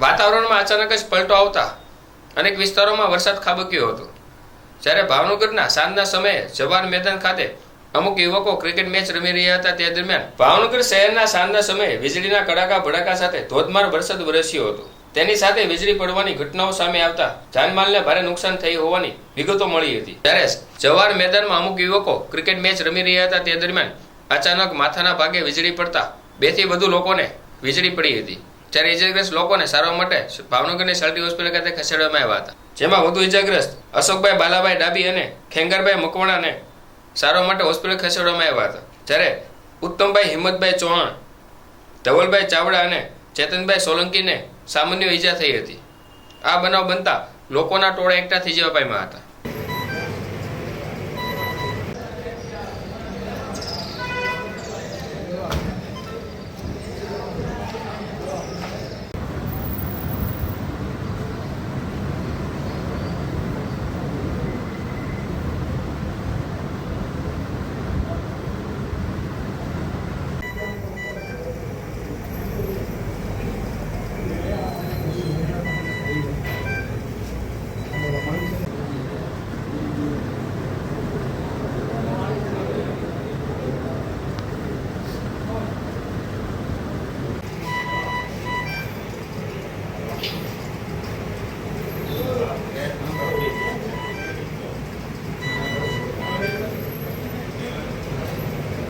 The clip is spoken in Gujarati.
વાતાવરણમાં અચાનક જ પલટો આવતા અનેક વિસ્તારોમાં વરસાદ ખાબક્યો હતો। જ્યારે ભાવનગરના સાંજના સમયે જવાહર મેદાન ખાતે અમુક યુવકો ક્રિકેટ મેચ રમી રહ્યા હતા તે દરમિયાન ભાવનગર શહેરના સાંજના સમયે વીજળીના કડાકા ભડાકા સાથે ધોધમાર વરસાદ વરસ્યો હતો। તેની સાથે વીજળી પડવાની ઘટનાઓ સામે આવતા જાનમાલને ભારે નુકસાન થઈ હોવાની વિગતો મળી હતી। ત્યારે જવાહર મેદાનમાં અમુક યુવકો ક્રિકેટ મેચ રમી રહ્યા હતા તે દરમિયાન અચાનક માથાના ભાગે વીજળી પડતા 2 થી વધુ લોકોને વીજળી પડી હતી। ત્યારે ઇજાગ્રસ્ત લોકોને સારવાર માટે ભાવનગરની સલટી હોસ્પિટલ ખાતે ખસેડવામાં આવ્યા હતા, જેમાં વધુ ઇજાગ્રસ્ત અશોકભાઈ બાલાભાઈ ડાબી અને ખેંગારભાઈ મકવાણાને સારવાર માટે હોસ્પિટલ ખસેડવામાં આવ્યા હતા। જ્યારે ઉત્તમભાઈ હિંમતભાઈ ચૌહાણ, ધવલભાઈ ચાવડા અને ચેતનભાઈ સોલંકીને સામાન્ય ઈજા થઈ હતી। આ બનાવ બનતા લોકોના ટોળા એકઠા થઈ જવા પામ્યા હતા।